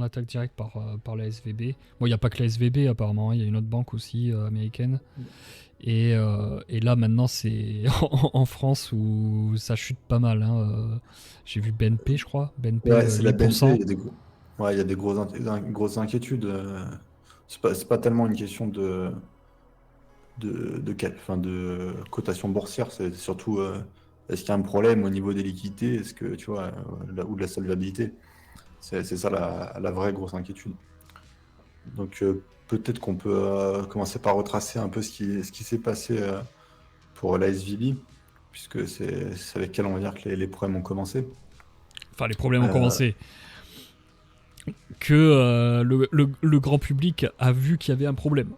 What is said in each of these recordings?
attaque directe par la SVB. Bon, il n'y a pas que la SVB apparemment, il y a une autre banque aussi américaine. Et là maintenant c'est en France où ça chute pas mal. J'ai vu BNP, je crois. BNP Ouais, c'est la BNP, 8%. ouais, il y a des grosses inquiétudes. C'est pas tellement une question enfin, de cotation boursière, c'est surtout est-ce qu'il y a un problème au niveau des liquidités, est-ce que tu vois, ou de la solvabilité. C'est ça la vraie grosse inquiétude. Donc peut-être qu'on peut commencer par retracer un peu ce qui s'est passé pour la SVB, puisque c'est avec elle on va dire que les problèmes ont commencé. Enfin, les problèmes ont Euh, commencé. Que le grand public a vu qu'il y avait un problème.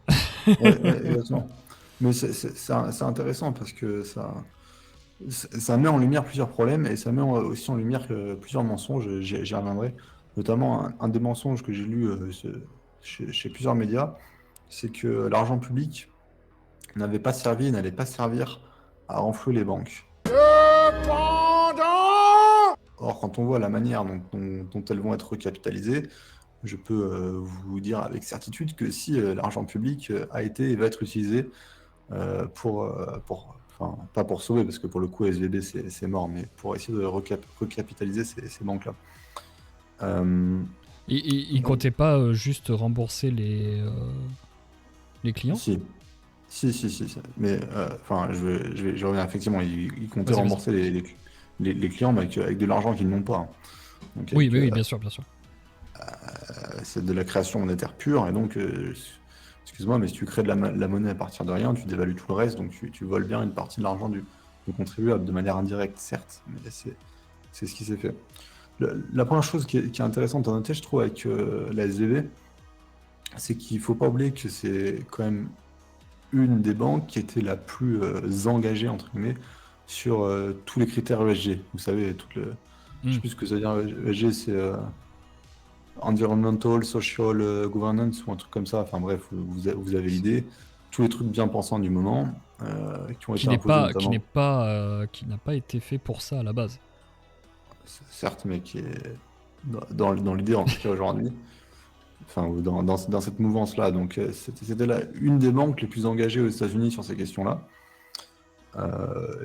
ouais, ouais, exactement. Mais c'est intéressant parce que ça met en lumière plusieurs problèmes et ça met aussi en lumière plusieurs mensonges, j'y reviendrai. Notamment un des mensonges que j'ai lu chez plusieurs médias, c'est que l'argent public n'avait pas servi et n'allait pas servir à renflouer les banques. Or, quand on voit la manière dont elles vont être recapitalisées, je peux vous dire avec certitude que si l'argent public a été et va être utilisé enfin, pas pour sauver, parce que pour le coup, SVB, c'est mort, mais pour essayer de recapitaliser ces banques-là. Euh, Il donc, comptait pas juste rembourser les clients. si, si. Mais, enfin, je reviens, effectivement, ils comptaient Vas-y, vas-y. rembourser les clients, mais avec de l'argent qu'ils n'ont pas, hein. Donc, Oui, mais oui, bien sûr, bien sûr. c'est de la création monétaire pure, et donc, excuse-moi, mais si tu crées de la monnaie à partir de rien, tu dévalues tout le reste, donc tu voles bien une partie de l'argent du contribuable, de manière indirecte, certes, mais c'est ce qui s'est fait. La première chose qui est intéressante à noter, je trouve, avec la SVB, c'est qu'il ne faut pas oublier que c'est quand même une des banques qui était la plus engagée, entre guillemets, sur tous les critères ESG. Vous savez, je Hmm. sais plus ce que ça veut dire ESG, c'est Environmental, Social Governance ou un truc comme ça. Enfin bref, vous avez l'idée. Tous les trucs bien pensants du moment qui ont Qui été n'est imposés pas, notamment, qui n'a pas été fait pour ça à la base. certes, mais qui est dans l'idée en tout cas aujourd'hui. Enfin, ou dans cette mouvance-là. Donc, c'était une des banques les plus engagées aux États-Unis sur ces questions-là.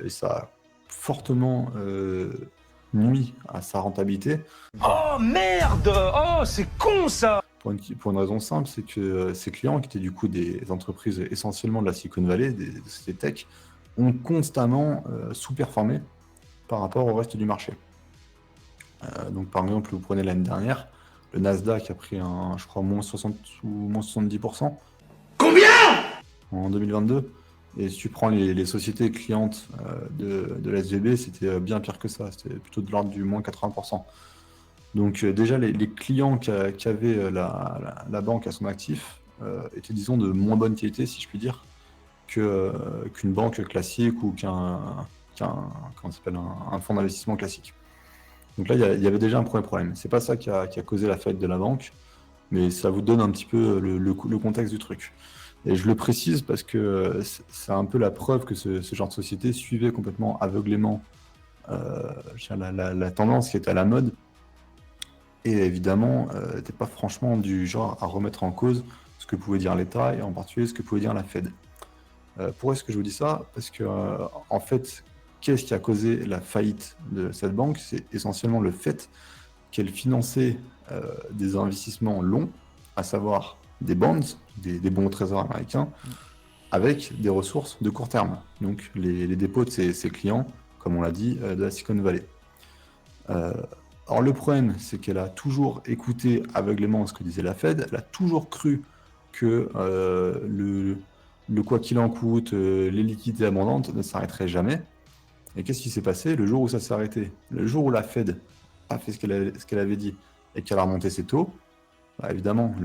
Et ça a fortement nuit à sa rentabilité. Oh merde! Oh, c'est con ça! Pour une raison simple, c'est que ses clients, qui étaient du coup des entreprises essentiellement de la Silicon Valley, des sociétés tech, ont constamment sous-performé par rapport au reste du marché. Donc, par exemple, vous prenez l'année dernière, le Nasdaq a pris je crois, moins 60 ou moins 70% en 2022. Et si tu prends les sociétés clientes de la SVB, c'était bien pire que ça. C'était plutôt de l'ordre du moins 80%. Donc déjà, les clients qu'avait la banque à son actif étaient, disons, de moins bonne qualité, si je puis dire, qu'une banque classique ou comment ça s'appelle, un fonds d'investissement classique. Donc là, il y avait déjà un premier problème. C'est pas ça qui a causé la faillite de la banque, mais ça vous donne un petit peu le contexte du truc. Et je le précise parce que c'est un peu la preuve que ce genre de société suivait complètement aveuglément la tendance qui était à la mode et évidemment n'était pas franchement du genre à remettre en cause ce que pouvait dire l'État et en particulier ce que pouvait dire la Fed. Pourquoi est-ce que je vous dis ça? Parce que en fait, qu'est-ce qui a causé la faillite de cette banque? C'est essentiellement le fait qu'elle finançait des investissements longs, à savoir des bonds, des bons au trésor américains, avec des ressources de court terme. Donc les dépôts de ses clients, comme on l'a dit, de la Silicon Valley. Euh, Or le problème, c'est qu'elle a toujours écouté aveuglément ce que disait la Fed, elle a toujours cru que le quoi qu'il en coûte, les liquidités abondantes ne s'arrêteraient jamais. Et qu'est-ce qui s'est passé le jour où ça s'est arrêté? Le jour où la Fed a fait ce qu'elle avait dit et qu'elle a remonté ses taux, bah, évidemment,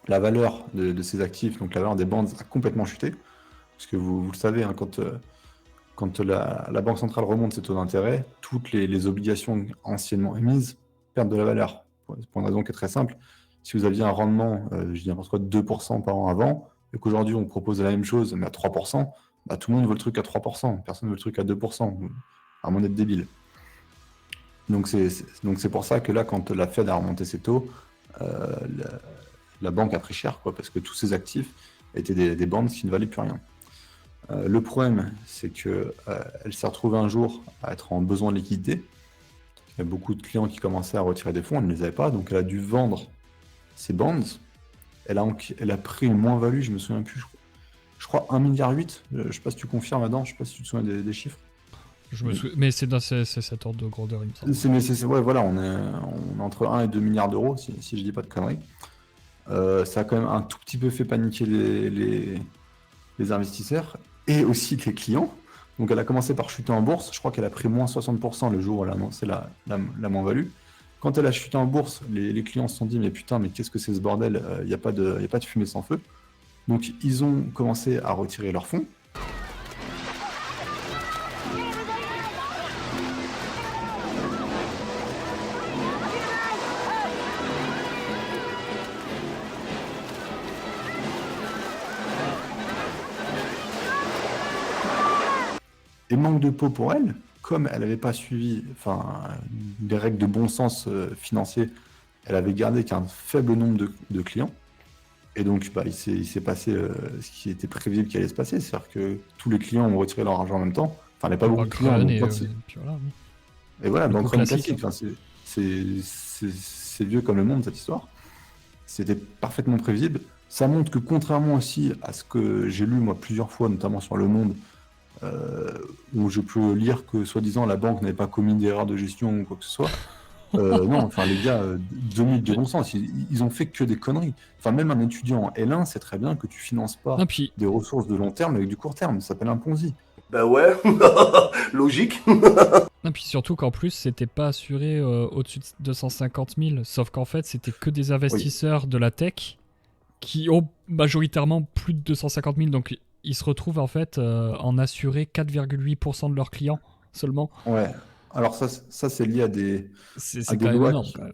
la valeur de ces actifs, donc la valeur des bonds, a complètement chuté. Parce que vous le savez, hein, quand la Banque centrale remonte ses taux d'intérêt, toutes les obligations anciennement émises perdent de la valeur. Pour une raison qui est très simple. Si vous aviez un rendement, je dis n'importe quoi, de 2% par an avant, et qu'aujourd'hui on propose la même chose, mais à 3%, bah, tout le monde veut le truc à 3%. Personne ne veut le truc à 2%, à moins d'être débile. Donc c'est pour ça que là, quand la Fed a remonté ses taux, la banque a pris cher, quoi, parce que tous ses actifs étaient des bonds qui ne valaient plus rien. Le problème, c'est que elle s'est retrouvée un jour à être en besoin de liquidité. Il y a beaucoup de clients qui commençaient à retirer des fonds, elle ne les avait pas, donc elle a dû vendre ses bonds. Elle a pris une moins-value, je me souviens plus, je crois 1,8 milliard. Je sais pas si tu confirmes, Adam, je sais pas si tu te souviens des chiffres. Je me souviens, mais c'est dans cet ordre de grandeur, il me semble. Ouais, voilà, on est entre 1 et 2 milliards d'euros, si je dis pas de conneries. Ça a quand même un tout petit peu fait paniquer les investisseurs et aussi les clients. Donc elle a commencé par chuter en bourse. Je crois qu'elle a pris moins 60% le jour où elle a annoncé la moins-value. Quand elle a chuté en bourse, les clients se sont dit mais putain, mais qu'est-ce que c'est ce bordel? Il n'y a pas de fumée sans feu. Donc ils ont commencé à retirer leurs fonds. Et manque de peau pour elle, comme elle n'avait pas suivi les règles de bon sens financier, elle avait gardé qu'un faible nombre de clients. Et donc, il s'est passé ce qui était prévisible qu'il allait se passer, c'est-à-dire que tous les clients ont retiré leur argent en même temps. Enfin, il n'y a pas beaucoup de clients. Donc, et voilà, banque run classique. Enfin, c'est vieux comme le monde, cette histoire. C'était parfaitement prévisible. Ça montre que contrairement aussi à ce que j'ai lu moi plusieurs fois, notamment sur Le Monde, où je peux lire que soi-disant la banque n'avait pas commis d'erreur de gestion ou quoi que ce soit. Non, enfin les gars, 2 minutes de bon sens, ils ont fait que des conneries. Enfin, même un étudiant en L1 sait très bien que tu finances pas des ressources de long terme avec du court terme. Ça s'appelle un Ponzi. Bah ouais, logique. Non, puis surtout qu'en plus, c'était pas assuré au-dessus de 250 000. Sauf qu'en fait, c'était que des investisseurs de la tech qui ont majoritairement plus de 250 000. Donc, ils se retrouvent en fait en assuré 4,8% de leurs clients seulement. Ouais. Alors ça c'est lié à des c'est quand même énorme. Quand même.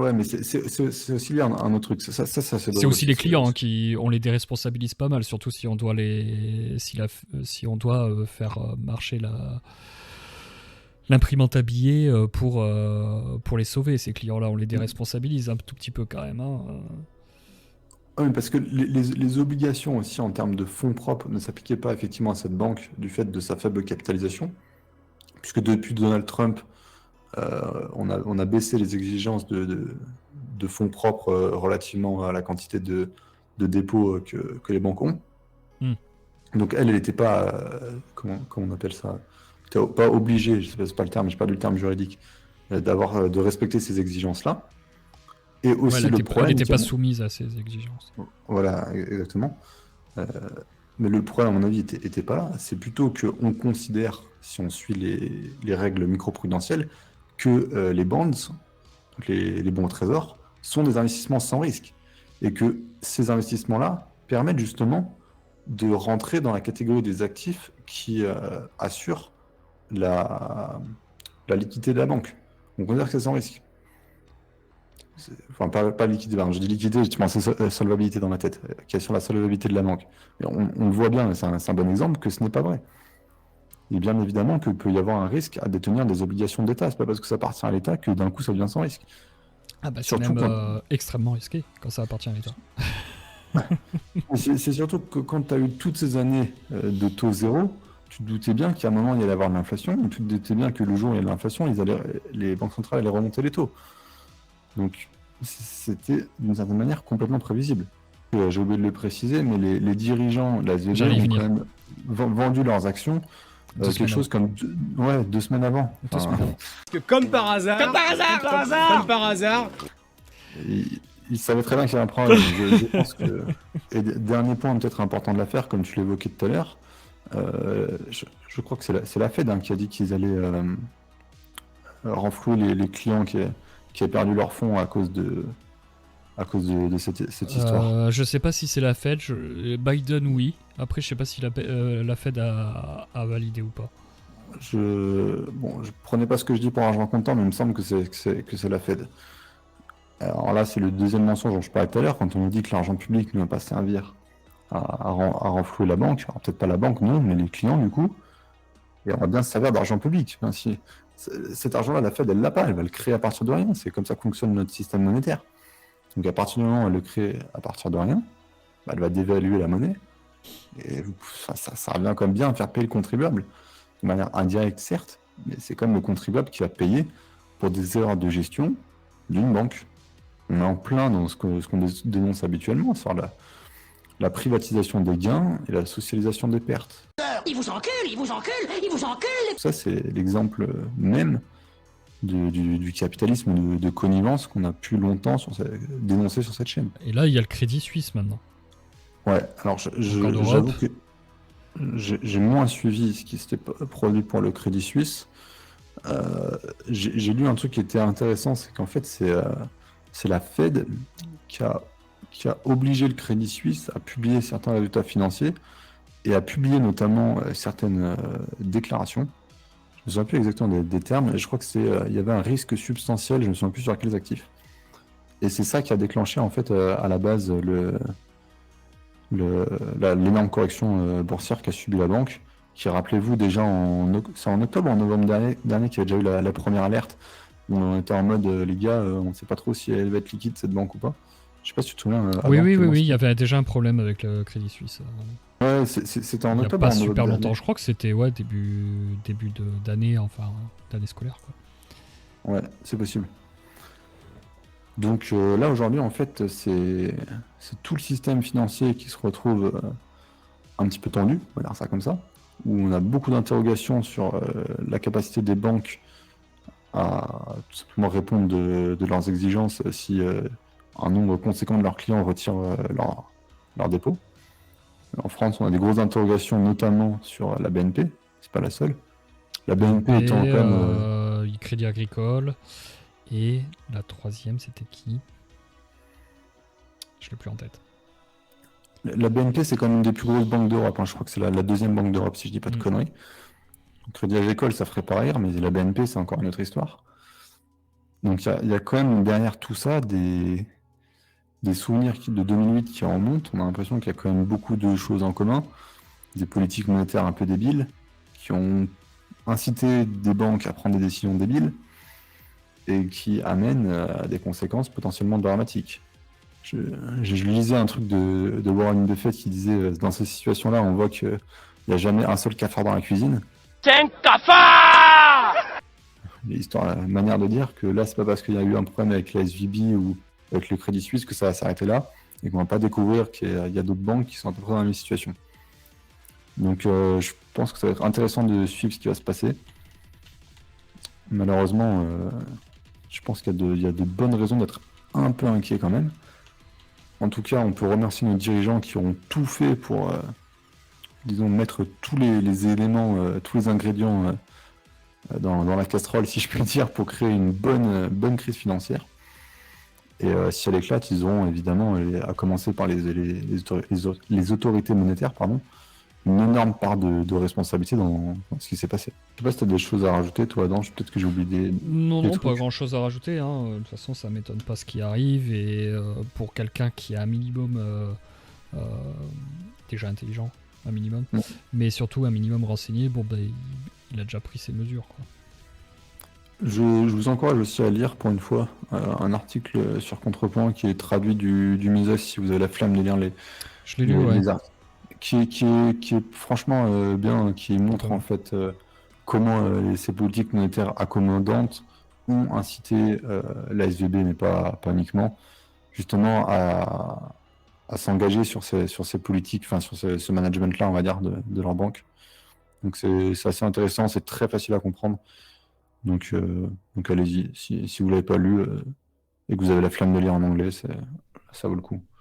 Ouais, mais c'est aussi lié à un autre truc. C'est aussi les clients qui on les déresponsabilise pas mal, surtout si on doit si on doit faire marcher l'imprimante à billets pour les sauver. Ces clients-là, on les déresponsabilise un tout petit peu quand même. Hein. Oui, parce que les obligations aussi en termes de fonds propres ne s'appliquaient pas effectivement à cette banque du fait de sa faible capitalisation. Puisque depuis Donald Trump, on a baissé les exigences de fonds propres relativement à la quantité de dépôts que les banques ont. Donc elle n'était pas, comment on appelle ça, pas obligée, je sais pas, c'est pas le terme, j'ai perdu le terme juridique, de respecter ces exigences-là. Et aussi elle n'était pas soumise à ces exigences. Voilà, exactement. Mais le problème, à mon avis, était pas là. C'est plutôt qu'on considère, si on suit les règles microprudentielles, que les bonds, donc les bons au trésor, sont des investissements sans risque. Et que ces investissements-là permettent justement de rentrer dans la catégorie des actifs qui assurent la liquidité de la banque. On considère que c'est sans risque. Enfin, pas liquidité, je dis liquidité, je pensais solvabilité dans ma tête, qui assure la solvabilité de la banque. Et on le voit bien, c'est un bon exemple, que ce n'est pas vrai. Et bien évidemment qu'il peut y avoir un risque à détenir des obligations d'État. C'est pas parce que ça appartient à l'État que d'un coup ça devient sans risque. Ah bah c'est même extrêmement risqué quand ça appartient à l'État. C'est surtout que quand tu as eu toutes ces années de taux zéro, tu te doutais bien qu'à un moment il allait y avoir de l'inflation, et tu te doutais bien que le jour où il y a de l'inflation, les banques centrales allaient remonter les taux. Donc c'était d'une certaine manière complètement prévisible. J'ai oublié de le préciser, mais les dirigeants, la SVB, ont quand même vendu leurs actions quelque chose comme 2 semaines avant. Comme par hasard. Il savait très bien qu'il y avait un problème. Je pense que... Et dernier point peut-être important de l'affaire, comme tu l'évoquais tout à l'heure, je crois que c'est la Fed qui a dit qu'ils allaient renflouer les clients qui avaient perdu leurs fonds à cause de cette histoire. Je sais pas si c'est la Fed. Biden, oui. Après, je sais pas si la Fed a validé ou pas. Je prenais pas ce que je dis pour argent comptant, mais il me semble que c'est la Fed. Alors là, c'est le deuxième mensonge dont je parlais tout à l'heure, quand on nous dit que l'argent public ne va pas servir à renflouer la banque. Alors peut-être pas la banque, non, mais les clients, du coup. Et on va bien se servir d'argent public. Enfin, cet argent-là, la Fed, elle l'a pas. Elle va le créer à partir de rien. C'est comme ça que fonctionne notre système monétaire. Donc à partir du moment où elle le crée à partir de rien, bah, elle va dévaluer la monnaie. Et ça revient quand même bien à faire payer le contribuable. De manière indirecte, certes, mais c'est quand même le contribuable qui va payer pour des erreurs de gestion d'une banque. On est en plein dans ce qu'on dénonce habituellement, sur la privatisation des gains et la socialisation des pertes. Il vous encule, il vous encule, il vous encule. Ça, c'est l'exemple même du capitalisme de connivence qu'on a pu longtemps dénoncer sur cette chaîne. Et là, il y a le Crédit Suisse maintenant. Ouais, alors en Europe. j'avoue que j'ai moins suivi ce qui s'était produit pour le Crédit Suisse. J'ai lu un truc qui était intéressant, c'est qu'en fait, c'est la Fed qui a obligé le Crédit Suisse à publier certains résultats financiers et à publier notamment certaines déclarations. Je me souviens plus exactement des termes, mais je crois que il y avait un risque substantiel, je me souviens plus sur quels actifs. Et c'est ça qui a déclenché en fait à la base l'énorme correction boursière qu'a subi la banque, qui, rappelez-vous, déjà c'est en octobre ou en novembre dernier qu'il y a déjà eu la première alerte, où on était en mode les gars, on ne sait pas trop si elle va être liquide cette banque ou pas. Je sais pas si tu te souviens. Oui, il y avait déjà un problème avec le Crédit Suisse. Ouais, c'était en Il n'y a octobre. pas ou en super novembre longtemps, dernier. je crois que c'était début d'année, enfin d'année scolaire, quoi. Ouais, c'est possible. Donc là aujourd'hui en fait c'est tout le système financier qui se retrouve un petit peu tendu, on va dire ça comme ça, où on a beaucoup d'interrogations sur la capacité des banques à tout simplement répondre de leurs exigences si un nombre conséquent de leurs clients retirent leur dépôt. En France, on a des grosses interrogations notamment sur la BNP, c'est pas la seule. La BNP étant quand même... Crédit Agricole. Et la troisième, c'était qui? Je l'ai plus en tête. La BNP, c'est quand même une des plus grosses banques d'Europe, hein. Je crois que c'est la deuxième banque d'Europe, si je dis pas de conneries. Crédit Agricole, ça ferait pas rire, mais la BNP, c'est encore une autre histoire. Donc il y a quand même derrière tout ça des souvenirs de 2008 qui en remontent. On a l'impression qu'il y a quand même beaucoup de choses en commun. Des politiques monétaires un peu débiles, qui ont incité des banques à prendre des décisions débiles, et qui amènent à des conséquences potentiellement dramatiques. Je lisais un truc de Warren Buffett qui disait dans ces situations-là, on voit qu'il n'y a jamais un seul cafard dans la cuisine. C'est un cafard! La manière de dire que là, c'est pas parce qu'il y a eu un problème avec la SVB ou avec le Crédit Suisse que ça va s'arrêter là, et qu'on va pas découvrir qu'il y a d'autres banques qui sont à peu près dans la même situation. Donc je pense que ça va être intéressant de suivre ce qui va se passer. Malheureusement, je pense qu'il y a de bonnes raisons d'être un peu inquiet quand même. En tout cas, on peut remercier nos dirigeants qui ont tout fait pour, disons, mettre tous les éléments, tous les ingrédients dans la casserole, si je puis dire, pour créer une bonne crise financière. Et si elle éclate, ils auront évidemment, à commencer par les autorités monétaires, une énorme part de responsabilité dans ce qui s'est passé. Je sais pas si tu as des choses à rajouter, toi, Adam. Peut-être que j'ai oublié des Non, trucs. pas grand chose à rajouter. Hein. De toute façon, ça m'étonne pas ce qui arrive. Et pour quelqu'un qui a un minimum déjà intelligent, un minimum, mais surtout un minimum renseigné, il a déjà pris ses mesures, quoi. Je vous encourage aussi à lire pour une fois un article sur Contrepoint qui est traduit du Mises, si vous avez la flamme de lire Je l'ai lu, ouais. les articles. Qui est franchement bien, qui montre en fait comment ces politiques monétaires accommodantes ont incité la SVB, mais pas uniquement, justement à s'engager sur ces politiques, enfin sur ce management-là, on va dire, de leur banque. Donc c'est assez intéressant, c'est très facile à comprendre. Donc allez-y, si vous ne l'avez pas lu et que vous avez la flamme de lire en anglais, ça vaut le coup.